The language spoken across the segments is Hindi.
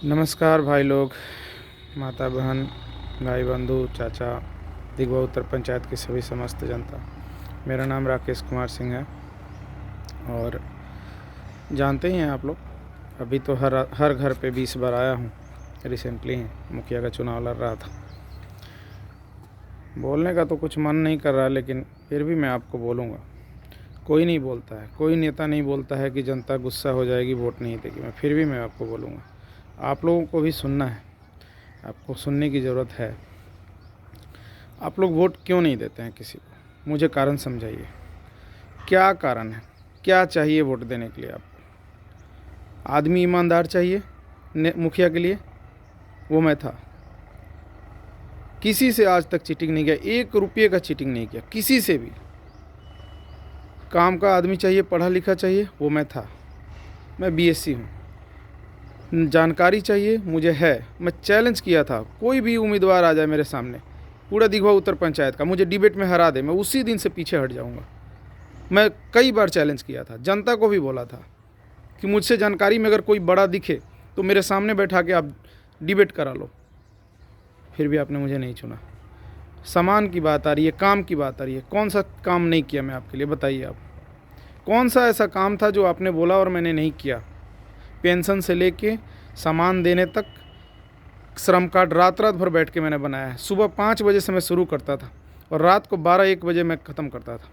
नमस्कार भाई लोग, माता बहन, भाई बंधु, चाचा, दिगवा उत्तर पंचायत की सभी समस्त जनता। मेरा नाम राकेश कुमार सिंह है और जानते ही हैं आप लोग, अभी तो हर हर घर पे 20 बार आया हूँ। रिसेंटली मुखिया का चुनाव लड़ रहा था। बोलने का तो कुछ मन नहीं कर रहा, लेकिन फिर भी मैं आपको बोलूँगा। कोई नहीं बोलता है, कोई नेता नहीं बोलता है कि जनता गुस्सा हो जाएगी, वोट नहीं देगी। मैं फिर भी मैं आपको बोलूँगा, आप लोगों को भी सुनना है, आपको सुनने की ज़रूरत है। आप लोग वोट क्यों नहीं देते हैं किसी को? मुझे कारण समझाइए, क्या कारण है? क्या चाहिए वोट देने के लिए आपको? आदमी ईमानदार चाहिए मुखिया के लिए? वो मैं था। किसी से आज तक चीटिंग नहीं किया, 1 रुपये का चीटिंग नहीं किया किसी से भी। काम का आदमी चाहिए, पढ़ा लिखा चाहिए, वो मैं था। मैं बीएससी हूँ। जानकारी चाहिए, मुझे है। मैं चैलेंज किया था, कोई भी उम्मीदवार आ जाए मेरे सामने, पूरा दिघवा उत्तर पंचायत का, मुझे डिबेट में हरा दे, मैं उसी दिन से पीछे हट जाऊंगा। मैं कई बार चैलेंज किया था, जनता को भी बोला था कि मुझसे जानकारी में अगर कोई बड़ा दिखे तो मेरे सामने बैठा के आप डिबेट करा लो। फिर भी आपने मुझे नहीं चुना। सामान की बात आ रही है, काम की बात आ रही है। कौन सा काम नहीं किया मैं आपके लिए? बताइए आप, कौन सा ऐसा काम था जो आपने बोला और मैंने नहीं किया? पेंशन से लेके सामान देने तक, श्रम कार्ड रात रात भर बैठ के मैंने बनाया है। सुबह 5 बजे से मैं शुरू करता था और रात को 12-1 बजे मैं ख़त्म करता था।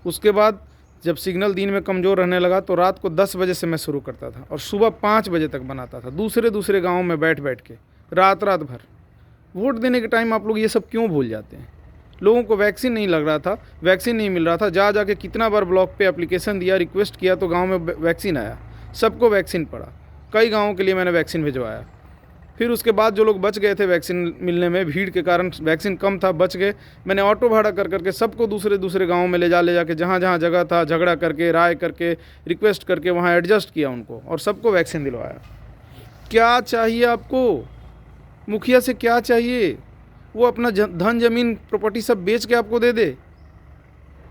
उसके बाद जब सिग्नल दिन में कमज़ोर रहने लगा तो रात को 10 बजे से मैं शुरू करता था और सुबह 5 बजे तक बनाता था, दूसरे दूसरे गाँव में बैठ बैठ के रात रात भर। वोट देने के टाइम आप लोग ये सब क्यों भूल जाते हैं? लोगों को वैक्सीन नहीं लग रहा था, वैक्सीन नहीं मिल रहा था, जा जाके कितना बार ब्लॉक पे एप्लीकेशन दिया, रिक्वेस्ट किया तो गांव में वैक्सीन आया, सबको वैक्सीन पड़ा। कई गांवों के लिए मैंने वैक्सीन भिजवाया। फिर उसके बाद जो लोग बच गए थे वैक्सीन मिलने में, भीड़ के कारण वैक्सीन कम था, बच गए, मैंने ऑटो भाड़ा कर करके सबको दूसरे दूसरे गाँव में ले जाके जहाँ जहाँ जगह था झगड़ा करके, राय करके, रिक्वेस्ट करके वहाँ एडजस्ट किया उनको और सबको वैक्सीन दिलवाया। क्या चाहिए आपको? मुखिया से क्या चाहिए? वो अपना धन जमीन प्रॉपर्टी सब बेच के आपको दे दे?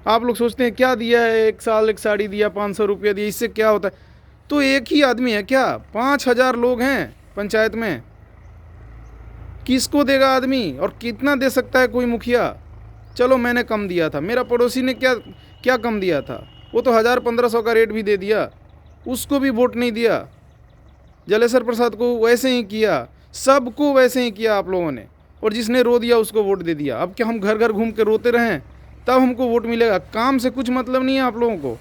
आप लोग सोचते हैं क्या दिया है, 1 साल 1 साड़ी दिया, 500 रुपया दिया, इससे क्या होता है? तो एक ही आदमी है क्या? 5,000 लोग हैं पंचायत में, किसको देगा आदमी? और कितना दे सकता है कोई मुखिया? चलो मैंने कम दिया था, मेरा पड़ोसी ने क्या क्या कम दिया था? वो तो 1,000-1,500 का रेट भी दे दिया, उसको भी वोट नहीं दिया। जलेसर प्रसाद को वैसे ही किया, सबको वैसे ही किया आप लोगों ने, और जिसने रो दिया उसको वोट दे दिया। अब क्या हम घर घर घूम के रोते रहें तब हमको वोट मिलेगा? काम से कुछ मतलब नहीं है आप लोगों को।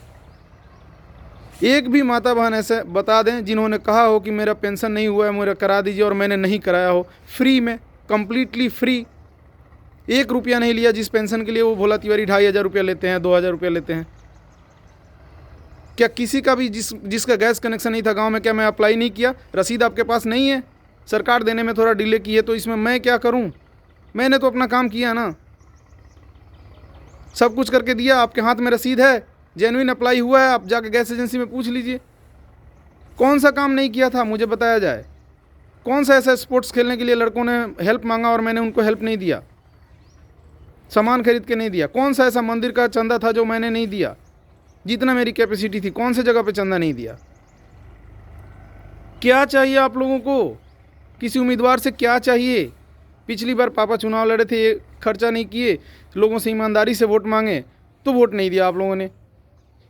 एक भी माता बहन ऐसे बता दें जिन्होंने कहा हो कि मेरा पेंशन नहीं हुआ है, मेरा करा दीजिए, और मैंने नहीं कराया हो, फ्री में, कंप्लीटली फ्री, 1 रुपया नहीं लिया। जिस पेंशन के लिए वो भोला तिवारी 2,500 रुपया लेते हैं, 2,000 रुपया लेते हैं। क्या किसी का भी जिसका गैस कनेक्शन नहीं था गांव में, क्या मैं अप्लाई नहीं किया? रसीद आपके पास नहीं है? सरकार देने में थोड़ा डिले की है, तो इसमें मैं क्या करूं? मैंने तो अपना काम किया ना, सब कुछ करके दिया। आपके हाथ में रसीद है, जेन्युइन अप्लाई हुआ है, आप जाके गैस एजेंसी में पूछ लीजिए। कौन सा काम नहीं किया था मुझे बताया जाए? कौन सा ऐसा स्पोर्ट्स खेलने के लिए लड़कों ने हेल्प मांगा और मैंने उनको हेल्प नहीं दिया, सामान खरीद के नहीं दिया? कौन सा ऐसा मंदिर का चंदा था जो मैंने नहीं दिया? जितना मेरी कैपेसिटी थी, कौन से जगह पे चंदा नहीं दिया? क्या चाहिए आप लोगों को? किसी उम्मीदवार से क्या चाहिए? पिछली बार पापा चुनाव लड़े थे, ये खर्चा नहीं किए, लोगों से ईमानदारी से वोट मांगे तो वोट नहीं दिया आप लोगों ने।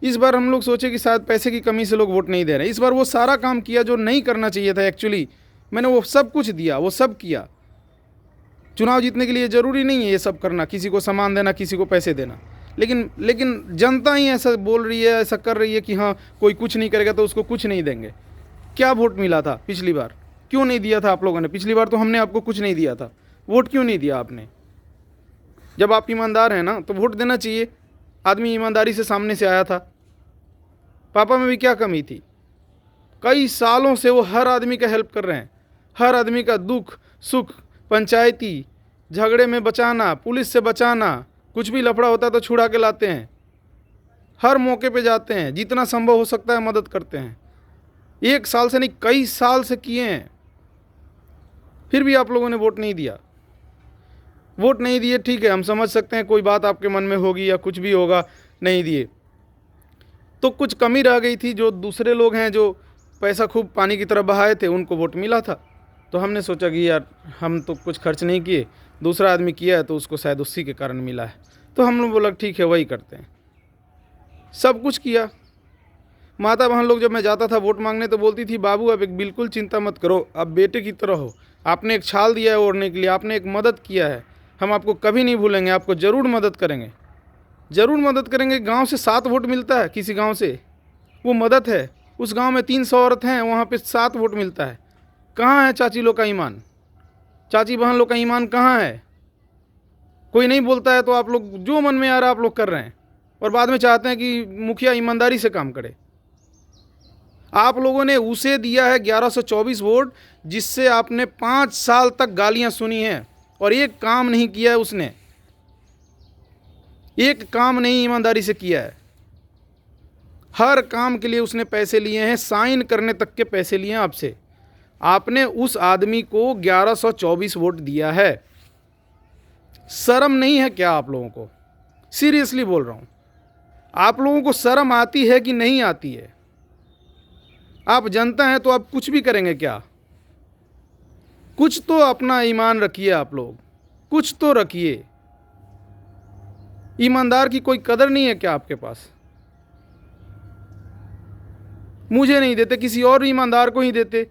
इस बार हम लोग सोचे कि शायद पैसे की कमी से लोग वोट नहीं दे रहे। इस बार वो सारा काम किया जो नहीं करना चाहिए था एक्चुअली, मैंने वो सब कुछ दिया, वो सब किया। चुनाव जीतने के लिए ज़रूरी नहीं है ये सब करना, किसी को सामान देना, किसी को पैसे देना, लेकिन जनता ही ऐसा बोल रही है, ऐसा कर रही है कि हाँ कोई कुछ नहीं करेगा तो उसको कुछ नहीं देंगे। क्या वोट मिला था पिछली बार? क्यों नहीं दिया था आप लोगों ने? पिछली बार तो हमने आपको कुछ नहीं दिया था, वोट क्यों नहीं दिया आपने? जब आप ईमानदार हैं ना तो वोट देना चाहिए। आदमी ईमानदारी से सामने से आया था। पापा में भी क्या कमी थी? कई सालों से वो हर आदमी का हेल्प कर रहे हैं, हर आदमी का दुख सुख, पंचायती झगड़े में बचाना, पुलिस से बचाना, कुछ भी लफड़ा होता है तो छुड़ा के लाते हैं, हर मौके पे जाते हैं, जितना संभव हो सकता है मदद करते हैं। 1 साल से नहीं, कई साल से किए हैं, फिर भी आप लोगों ने वोट नहीं दिया। वोट नहीं दिए, ठीक है, हम समझ सकते हैं कोई बात आपके मन में होगी या कुछ भी होगा, नहीं दिए तो कुछ कमी रह गई थी। जो दूसरे लोग हैं जो पैसा खूब पानी की तरह बहाए थे, उनको वोट मिला था। तो हमने सोचा कि यार हम तो कुछ खर्च नहीं किए, दूसरा आदमी किया है तो उसको शायद उसी के कारण मिला है। तो हम लोग बोला ठीक है वही करते हैं, सब कुछ किया। माता बहन लोग जब मैं जाता था वोट मांगने तो बोलती थी बाबू अब एक बिल्कुल चिंता मत करो, आप बेटे की तरह हो, आपने एक छाल दिया है ओढ़ने के लिए, आपने एक मदद किया है, हम आपको कभी नहीं भूलेंगे, आपको ज़रूर मदद करेंगे, ज़रूर मदद करेंगे। गांव से 7 वोट मिलता है किसी गांव से, वो मदद है। उस गांव में 300 औरत हैं, वहाँ पे 7 वोट मिलता है। कहाँ है चाची लोग का ईमान, चाची बहन लोग का ईमान कहाँ है? कोई नहीं बोलता है तो आप लोग जो मन में आ रहा है आप लोग कर रहे हैं, और बाद में चाहते हैं कि मुखिया ईमानदारी से काम करे। आप लोगों ने उसे दिया है 1124 वोट, जिससे आपने 5 साल तक गालियां सुनी हैं और एक काम नहीं किया है उसने, एक काम नहीं ईमानदारी से किया है। हर काम के लिए उसने पैसे लिए हैं, साइन करने तक के पैसे लिए हैं आपसे। आपने उस आदमी को 1124 वोट दिया है। शर्म नहीं है क्या आप लोगों को? सीरियसली बोल रहा हूं, आप लोगों को शर्म आती है कि नहीं आती है? आप जनता हैं तो आप कुछ भी करेंगे क्या? कुछ तो अपना ईमान रखिए, आप लोग कुछ तो रखिए। ईमानदार की कोई कदर नहीं है क्या आपके पास? मुझे नहीं देते, किसी और ईमानदार को ही देते।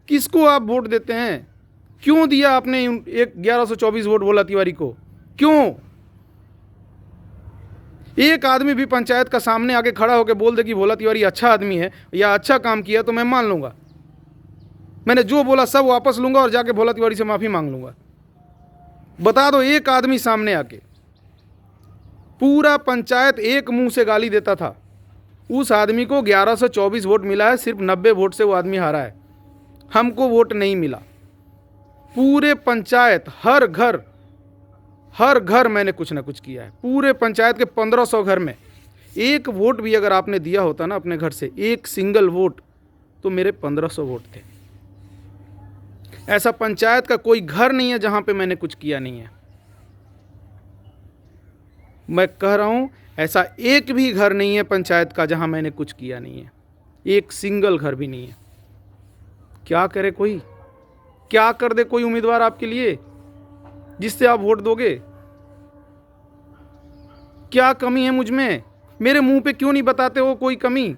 किसको आप वोट देते हैं? क्यों दिया आपने एक 1124 वोट भोला तिवारी को? क्यों? एक आदमी भी पंचायत का सामने आके खड़ा होकर बोल दे कि भोला तिवारी अच्छा आदमी है या अच्छा काम किया तो मैं मान लूंगा, मैंने जो बोला सब वापस लूंगा और जाके भोला तिवारी से माफी मांग लूंगा। बता दो एक आदमी सामने आके। पूरा पंचायत एक मुंह से गाली देता था। उस आदमी को 1124 वोट मिला है, सिर्फ 90 वोट से वो आदमी हारा है। हमको वोट नहीं मिला। पूरे पंचायत हर घर मैंने कुछ ना कुछ किया है। पूरे पंचायत के 1500 घर में एक वोट भी अगर आपने दिया होता ना अपने घर से, एक सिंगल वोट, तो मेरे 1500 वोट थे। ऐसा पंचायत का कोई घर नहीं है जहां पे मैंने कुछ किया नहीं है। मैं कह रहा हूं ऐसा एक भी घर नहीं है पंचायत का जहां मैंने कुछ किया नहीं है, एक सिंगल घर भी नहीं है। क्या करे कोई, क्या कर दे कोई उम्मीदवार आपके लिए जिससे आप वोट दोगे? क्या कमी है मुझ में? मेरे मुंह पे क्यों नहीं बताते हो कोई कमी?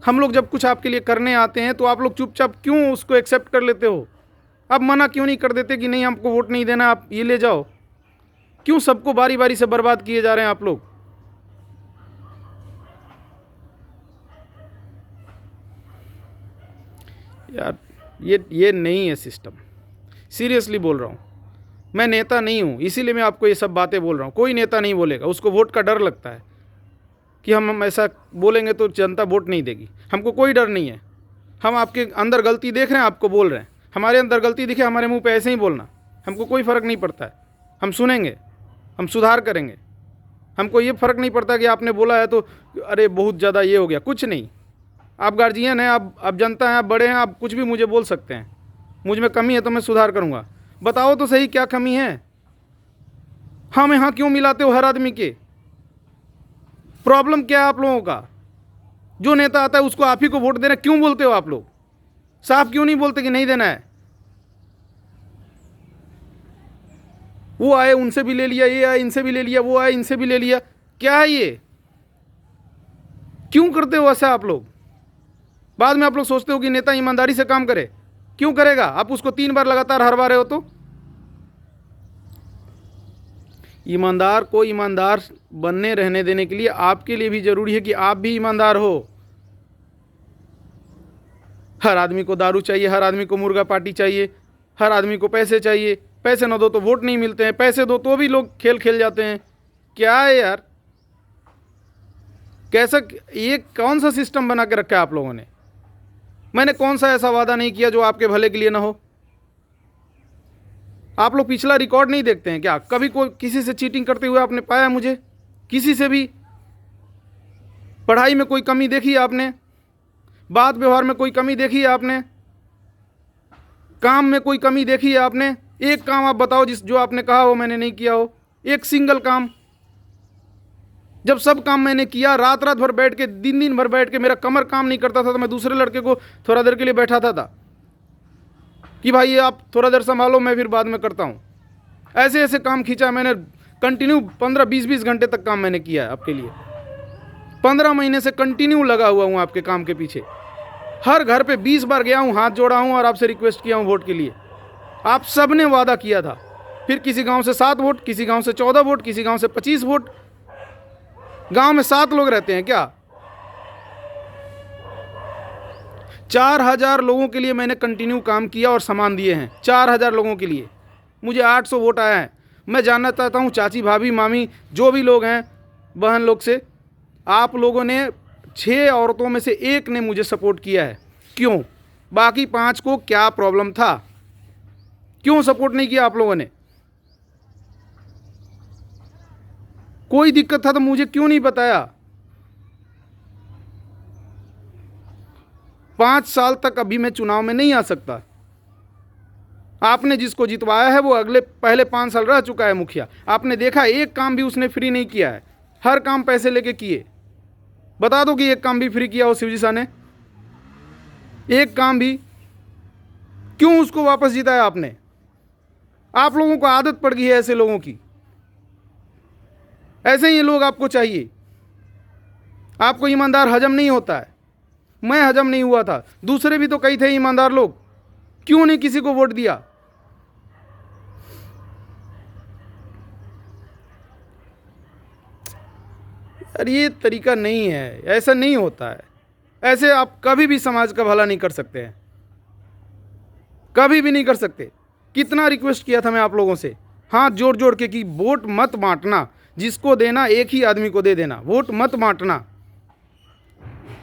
हम लोग जब कुछ आपके लिए करने आते हैं तो आप लोग चुपचाप क्यों उसको एक्सेप्ट कर लेते हो? आप मना क्यों नहीं कर देते कि नहीं हमको वोट नहीं देना, आप ये ले जाओ? क्यों सबको बारी बारी से बर्बाद किए जा रहे हैं आप लोग? यार ये नहीं है सिस्टम। सीरियसली बोल रहा हूँ, मैं नेता नहीं हूँ, इसीलिए मैं आपको ये सब बातें बोल रहा हूँ। कोई नेता नहीं बोलेगा, उसको वोट का डर लगता है कि हम ऐसा बोलेंगे तो जनता वोट नहीं देगी। हमको कोई डर नहीं है। हम आपके अंदर गलती देख रहे हैं, आपको बोल रहे हैं। हमारे अंदर गलती दिखे, हमारे मुंह पे ऐसे ही बोलना, हमको कोई फ़र्क नहीं पड़ता है। हम सुनेंगे, हम सुधार करेंगे। हमको ये फ़र्क नहीं पड़ता कि आपने बोला है तो अरे बहुत ज़्यादा ये हो गया, कुछ नहीं। आप गार्जियन हैं, आप जनता हैं, आप बड़े हैं, आप कुछ भी मुझे बोल सकते हैं। मुझ में कमी है तो मैं सुधार करूँगा। बताओ तो सही क्या कमी है? हम यहाँ क्यों मिलाते हो हर आदमी के? प्रॉब्लम क्या है आप लोगों का? जो नेता आता है उसको आप ही को वोट देना क्यों बोलते हो आप लोग? साफ क्यों नहीं बोलते कि नहीं देना है? वो आए उनसे भी ले लिया, ये आए इनसे भी ले लिया, वो आए इनसे भी ले लिया। क्या है ये? क्यों करते हो ऐसा आप लोग? बाद में आप लोग सोचते हो कि नेता ईमानदारी से काम करे। क्यों करेगा? आप उसको 3 बार लगातार हरवा रहे हो तो। ईमानदार को ईमानदार बनने रहने देने के लिए आपके लिए भी जरूरी है कि आप भी ईमानदार हो। हर आदमी को दारू चाहिए, हर आदमी को मुर्गा पार्टी चाहिए, हर आदमी को पैसे चाहिए। पैसे न दो तो वोट नहीं मिलते हैं, पैसे दो तो भी लोग खेल खेल जाते हैं। क्या है यार? कैसा, ये कौन सा सिस्टम बना के रखा है आप लोगों ने? मैंने कौन सा ऐसा वादा नहीं किया जो आपके भले के लिए ना हो? आप लोग पिछला रिकॉर्ड नहीं देखते हैं क्या? कभी कोई किसी से चीटिंग करते हुए आपने पाया मुझे? किसी से भी? पढ़ाई में कोई कमी देखी है आपने? बात व्यवहार में कोई कमी देखी है आपने? काम में कोई कमी देखी है आपने? एक काम आप बताओ जो आपने कहा हो मैंने नहीं किया हो, एक सिंगल काम। जब सब काम मैंने किया, रात रात भर बैठ के, दिन दिन भर बैठ के, मेरा कमर काम नहीं करता था तो मैं दूसरे लड़के को थोड़ा देर के लिए बैठाता था कि भाई ये आप थोड़ा देर संभालो, मैं फिर बाद में करता हूँ। ऐसे ऐसे काम खींचा मैंने, कंटिन्यू 15-20 घंटे तक काम मैंने किया है आपके लिए। 15 महीने से कंटिन्यू लगा हुआ हूँ आपके काम के पीछे। हर घर पे 20 बार गया हूँ, हाथ जोड़ा हूँ और आपसे रिक्वेस्ट किया हूँ वोट के लिए। आप सब ने वादा किया था, फिर किसी गांव से 7 वोट, किसी गांव से 14 वोट, किसी गांव से 25 वोट। गांव में 7 लोग रहते हैं क्या? 4000 लोगों के लिए मैंने कंटिन्यू काम किया और सामान दिए हैं। 4000 लोगों के लिए मुझे 800 वोट आया है। मैं जानना चाहता हूँ चाची, भाभी, मामी, जो भी लोग हैं, बहन लोग से, आप लोगों ने 6 औरतों में से 1 ने मुझे सपोर्ट किया है, क्यों? बाकी 5 को क्या प्रॉब्लम था? क्यों सपोर्ट नहीं किया आप लोगों ने? कोई दिक्कत था तो मुझे क्यों नहीं बताया? 5 साल तक अभी मैं चुनाव में नहीं आ सकता। आपने जिसको जितवाया है वो पहले 5 साल रह चुका है मुखिया। आपने देखा एक काम भी उसने फ्री नहीं किया है, हर काम पैसे लेके किए। बता दो कि एक काम भी फ्री किया हो शिवजी शाह ने? एक काम भी? क्यों उसको वापस जिताया आपने? आप लोगों को आदत पड़ गई है ऐसे लोगों की। ऐसे ही लोग आपको चाहिए। आपको ईमानदार हजम नहीं होता है। मैं हजम नहीं हुआ था, दूसरे भी तो कई थे ईमानदार लोग, क्यों नहीं किसी को वोट दिया? यार ये तरीका नहीं है, ऐसा नहीं होता है। ऐसे आप कभी भी समाज का भला नहीं कर सकते हैं, कभी भी नहीं कर सकते। कितना रिक्वेस्ट किया था मैं आप लोगों से, हाथ जोड़ जोड़ के, कि वोट मत बांटना, जिसको देना एक ही आदमी को दे देना, वोट मत बांटना।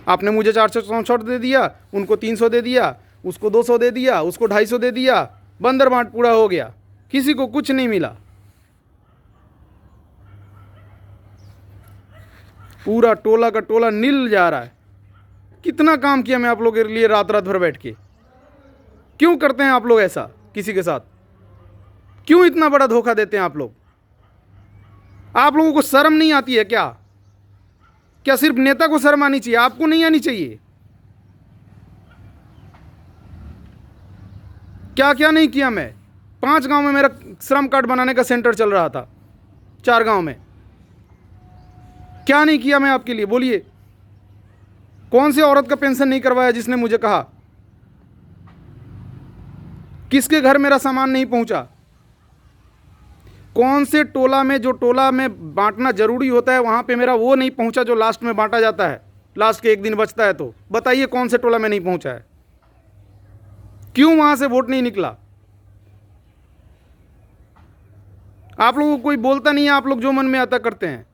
आपने मुझे 464 दे दिया, उनको 300 दे दिया, उसको 200 दे दिया, उसको 250 दे दिया, बंदर बांट पूरा हो गया, किसी को कुछ नहीं मिला। पूरा टोला का टोला नील जा रहा है। कितना काम किया मैं आप लोगों के लिए रात रात भर बैठ के। क्यों करते हैं आप लोग ऐसा किसी के साथ? क्यों इतना बड़ा धोखा देते हैं आप लोग? आप लोगों को शर्म नहीं आती है क्या? क्या सिर्फ नेता को शर्म आनी चाहिए, आपको नहीं आनी चाहिए? क्या क्या नहीं किया मैं। 5 गांव में मेरा श्रम कार्ड बनाने का सेंटर चल रहा था, 4 गांव में। क्या नहीं किया मैं आपके लिए, बोलिए? कौन सी औरत का पेंशन नहीं करवाया जिसने मुझे कहा? किसके घर मेरा सामान नहीं पहुंचा? कौन से टोला में, जो टोला में बांटना जरूरी होता है, वहां पे मेरा वो नहीं पहुंचा जो लास्ट में बांटा जाता है, लास्ट के 1 दिन बचता है? तो बताइए कौन से टोला में नहीं पहुंचा है? क्यों वहां से वोट नहीं निकला? आप लोगों को कोई बोलता नहीं है, आप लोग जो मन में आता करते हैं।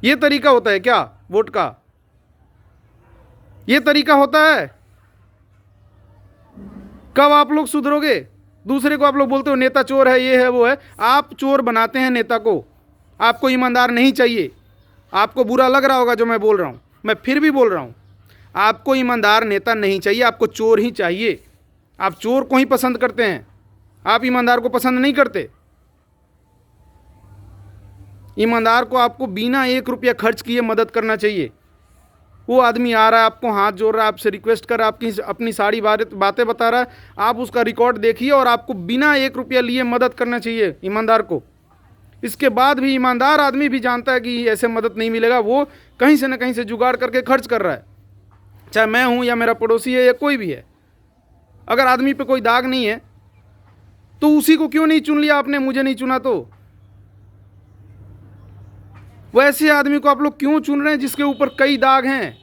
ये तरीका होता है क्या वोट का? ये तरीका होता है? कब आप लोग सुधरोगे? दूसरे को आप लोग बोलते हो नेता चोर है, ये है, वो है। आप चोर बनाते हैं नेता को। आपको ईमानदार नहीं चाहिए। आपको बुरा लग रहा होगा जो मैं बोल रहा हूं, मैं फिर भी बोल रहा हूं, आपको ईमानदार नेता नहीं चाहिए, आपको चोर ही चाहिए। आप चोर को ही पसंद करते हैं, आप ईमानदार को पसंद नहीं करते। ईमानदार को आपको बिना 1 रुपया खर्च किए मदद करना चाहिए। वो आदमी आ रहा है, आपको हाथ जोड़ रहा है, आपसे रिक्वेस्ट कर रहा है, आपकी अपनी सारी बातें बता रहा है, आप उसका रिकॉर्ड देखिए और आपको बिना 1 रुपया लिए मदद करना चाहिए ईमानदार को। इसके बाद भी ईमानदार आदमी भी जानता है कि ऐसे मदद नहीं मिलेगा, वो कहीं से न कहीं से जुगाड़ करके खर्च कर रहा है, चाहे मैं हूँ या मेरा पड़ोसी है या कोई भी है। अगर आदमी पे कोई दाग नहीं है तो उसी को क्यों नहीं चुन लिया आपने? मुझे नहीं चुना तो वैसे आदमी को आप लोग क्यों चुन रहे हैं जिसके ऊपर कई दाग हैं?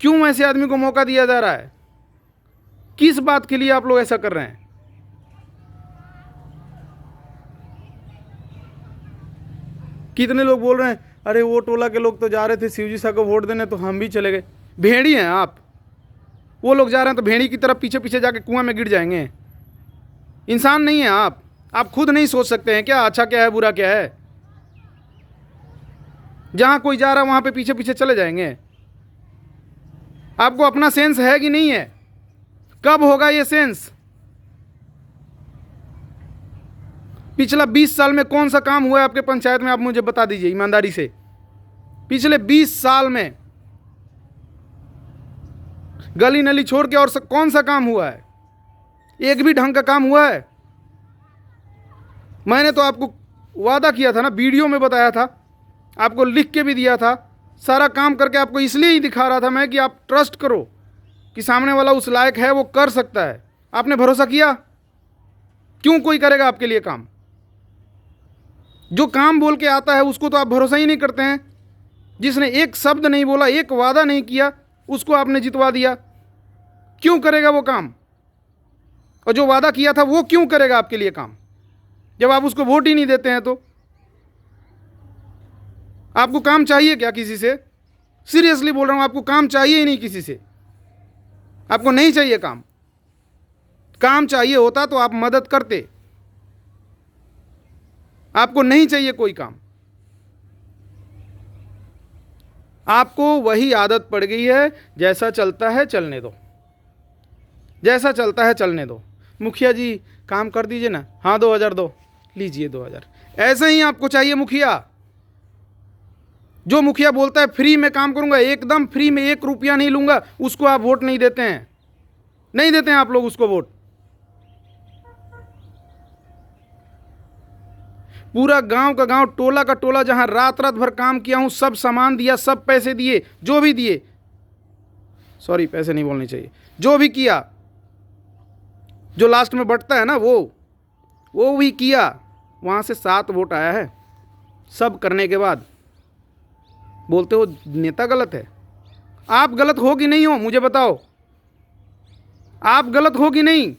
क्यों ऐसे आदमी को मौका दिया जा रहा है? किस बात के लिए आप लोग ऐसा कर रहे हैं? कितने लोग बोल रहे हैं अरे वो टोला के लोग तो जा रहे थे शिवजी साहब को वोट देने तो हम भी चले गए। भेड़ी हैं आप। वो लोग जा रहे हैं तो भेड़ी की तरफ पीछे पीछे जाके कुआं में गिर जाएंगे। इंसान नहीं है आप। आप खुद नहीं सोच सकते हैं क्या अच्छा क्या है बुरा क्या है? जहां कोई जा रहा है वहां पे पीछे पीछे चले जाएंगे। आपको अपना सेंस है कि नहीं है? कब होगा ये सेंस? पिछला 20 साल में कौन सा काम हुआ है आपके पंचायत में, आप मुझे बता दीजिए ईमानदारी से। पिछले 20 साल में गली नली छोड़ के और कौन सा काम हुआ है? एक भी ढंग का काम हुआ है? मैंने तो आपको वादा किया था ना, वीडियो में बताया था, आपको लिख के भी दिया था, सारा काम करके आपको इसलिए ही दिखा रहा था मैं कि आप ट्रस्ट करो कि सामने वाला उस लायक है, वो कर सकता है। आपने भरोसा किया? क्यों कोई करेगा आपके लिए काम? जो काम बोल के आता है उसको तो आप भरोसा ही नहीं करते हैं। जिसने एक शब्द नहीं बोला, एक वादा नहीं किया, उसको आपने जितवा दिया। क्यों करेगा वो काम? और जो वादा किया था वो क्यों करेगा आपके लिए काम, जब आप उसको वोट ही नहीं देते हैं? तो आपको काम चाहिए क्या किसी से? सीरियसली बोल रहा हूं, आपको काम चाहिए ही नहीं किसी से। आपको नहीं चाहिए काम। काम चाहिए होता तो आप मदद करते। आपको नहीं चाहिए कोई काम। आपको वही आदत पड़ गई है, जैसा चलता है चलने दो, जैसा चलता है चलने दो। मुखिया जी काम कर दीजिए ना, हाँ 2000 दो, लीजिए 2000। ऐसे ही आपको चाहिए मुखिया। जो मुखिया बोलता है फ्री में काम करूंगा, एकदम फ्री में 1 रुपया नहीं लूंगा, उसको आप वोट नहीं देते हैं। नहीं देते हैं आप लोग उसको वोट। पूरा गांव का गांव, टोला का टोला, जहां रात रात भर काम किया हूं, सब सामान दिया, सब पैसे दिए, जो भी दिए, सॉरी पैसे नहीं बोलने चाहिए, जो भी किया, जो लास्ट में बटता है ना वो भी किया। वहां से 7 वोट आया है। सब करने के बाद बोलते हो नेता गलत है। आप गलत हो कि नहीं हो मुझे बताओ? आप गलत हो कि नहीं?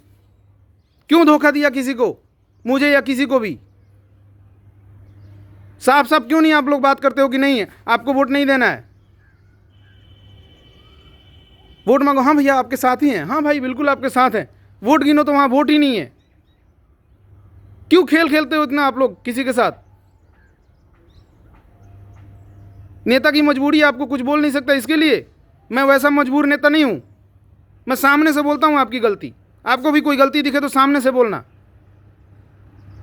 क्यों धोखा दिया किसी को, मुझे या किसी को भी? साफ साफ क्यों नहीं आप लोग बात करते हो कि नहीं है आपको वोट नहीं देना है? वोट मांगो, हाँ भैया आपके साथ ही हैं, हाँ भाई बिल्कुल आपके साथ हैं। वोट गिनो तो वहां वोट ही नहीं है। क्यों खेल खेलते हो इतना आप लोग किसी के साथ? नेता की मजबूरी है, आपको कुछ बोल नहीं सकता इसके लिए। मैं वैसा मजबूर नेता नहीं हूं। मैं सामने से बोलता हूं आपकी गलती। आपको भी कोई गलती दिखे तो सामने से बोलना।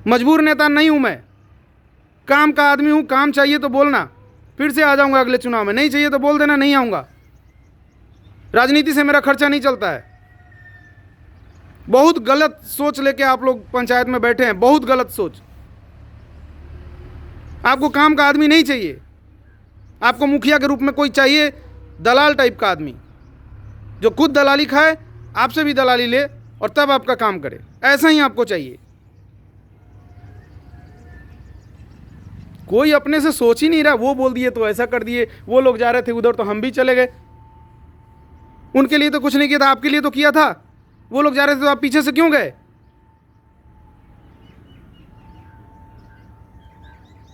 मजबूर नेता नहीं हूं मैं, काम का आदमी हूं। काम चाहिए तो बोलना, फिर से आ जाऊंगा अगले चुनाव में। नहीं चाहिए तो बोल देना, नहीं आऊंगा। राजनीति से मेरा खर्चा नहीं चलता है। बहुत गलत सोच लेके आप लोग पंचायत में बैठे हैं, बहुत गलत सोच। आपको काम का आदमी नहीं चाहिए, आपको मुखिया के रूप में कोई चाहिए, दलाल टाइप का आदमी, जो खुद दलाली खाए, आपसे भी दलाली ले और तब आपका काम करे। ऐसा ही आपको चाहिए। कोई अपने से सोच ही नहीं रहा। वो बोल दिए तो ऐसा कर दिए, वो लोग जा रहे थे उधर तो हम भी चले गए। उनके लिए तो कुछ नहीं किया था, आपके लिए तो किया था। वो लोग जा रहे थे तो आप पीछे से क्यों गए?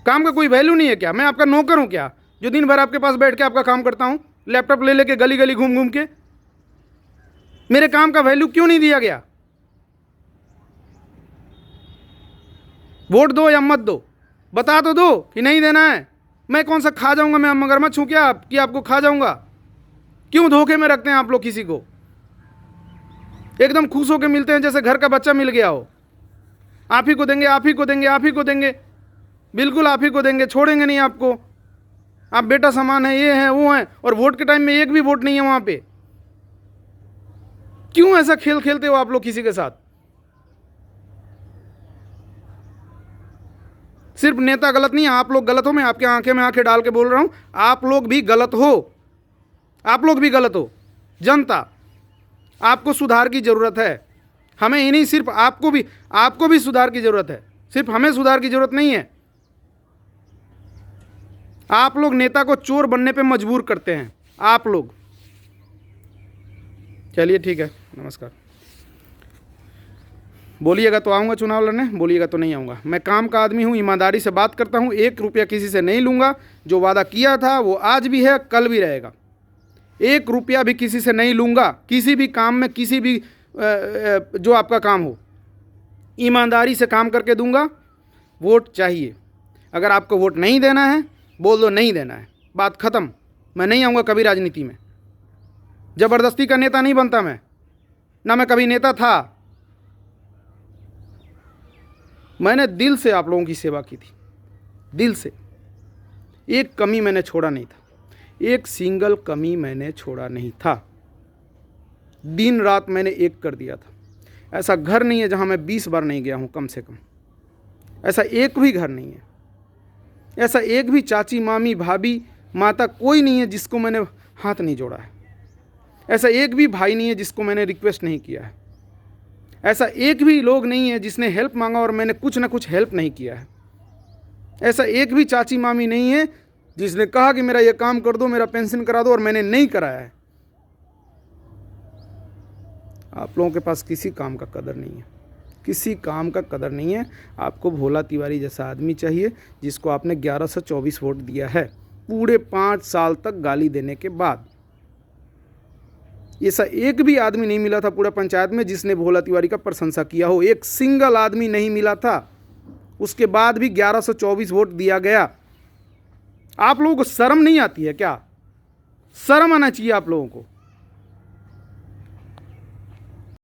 काम का कोई वैल्यू नहीं है क्या? मैं आपका नौकर हूं क्या, जो दिन भर आपके पास बैठ के आपका काम करता हूं, लैपटॉप ले लेके गली गली घूम घूम के? मेरे काम का वैल्यू क्यों नहीं दिया गया? वोट दो या मत दो, बता तो दो कि नहीं देना है। मैं कौन सा खा जाऊंगा? मैं मगरमच्छ हूं क्या आप कि आपको खा जाऊंगा? क्यों धोखे में रखते हैं आप लोग किसी को? एकदम खुश होकर मिलते हैं जैसे घर का बच्चा मिल गया हो। आप ही को देंगे, आप ही को देंगे, आप ही को देंगे, बिल्कुल आप ही को देंगे, छोड़ेंगे नहीं आपको। आप बेटा समान है, ये है वो है, और वोट के टाइम में एक भी वोट नहीं है वहां पे। क्यों ऐसा खेल खेलते हो आप लोग किसी के साथ? सिर्फ नेता गलत नहीं है, आप लोग गलत हो। मैं आपके आंखें में आंखें डाल के बोल रहा हूं, आप लोग भी गलत हो। आप लोग भी गलत हो। जनता, आपको सुधार की जरूरत है। हमें ही नहीं, सिर्फ आपको भी सुधार की जरूरत है। सिर्फ हमें सुधार की जरूरत नहीं है। आप लोग नेता को चोर बनने पे मजबूर करते हैं, आप लोग। चलिए ठीक है, नमस्कार। बोलिएगा तो आऊँगा चुनाव लड़ने, बोलिएगा तो नहीं आऊँगा। मैं काम का आदमी हूँ, ईमानदारी से बात करता हूँ। 1 रुपया किसी से नहीं लूँगा। जो वादा किया था वो आज भी है, कल भी रहेगा। 1 रुपया भी किसी से नहीं लूँगा। किसी भी काम में, किसी भी जो आपका काम हो, ईमानदारी से काम करके दूंगा। वोट चाहिए। अगर आपको वोट नहीं देना है, बोल दो नहीं देना है, बात ख़त्म। मैं नहीं आऊँगा कभी राजनीति में। ज़बरदस्ती का नेता नहीं बनता मैं, ना मैं कभी नेता था। मैंने दिल से आप लोगों की सेवा की थी, दिल से। एक कमी मैंने छोड़ा नहीं था, एक सिंगल कमी मैंने छोड़ा नहीं था। दिन रात मैंने एक कर दिया था। ऐसा घर नहीं है जहां मैं 20 बार नहीं गया हूं, कम से कम ऐसा एक भी घर नहीं है, ऐसा एक भी चाची, मामी, भाभी, माता कोई नहीं है जिसको मैंने हाथ नहीं जोड़ा है। ऐसा एक भी भाई नहीं है जिसको मैंने रिक्वेस्ट नहीं किया है। ऐसा एक भी लोग नहीं है जिसने हेल्प मांगा और मैंने कुछ ना कुछ हेल्प नहीं किया है। ऐसा एक भी चाची, मामी नहीं है जिसने कहा कि मेरा ये काम कर दो, मेरा पेंशन करा दो, और मैंने नहीं कराया है। आप लोगों के पास किसी काम का कदर नहीं है, किसी काम का कदर नहीं है। आपको भोला तिवारी जैसा आदमी चाहिए जिसको आपने 1124 वोट दिया है, पूरे 5 साल तक गाली देने के बाद। ऐसा एक भी आदमी नहीं मिला था पूरा पंचायत में जिसने भोला तिवारी का प्रशंसा किया हो, एक सिंगल आदमी नहीं मिला था। उसके बाद भी 1124 वोट दिया गया। आप लोगों को शर्म नहीं आती है क्या? शर्म आना चाहिए आप लोगों को।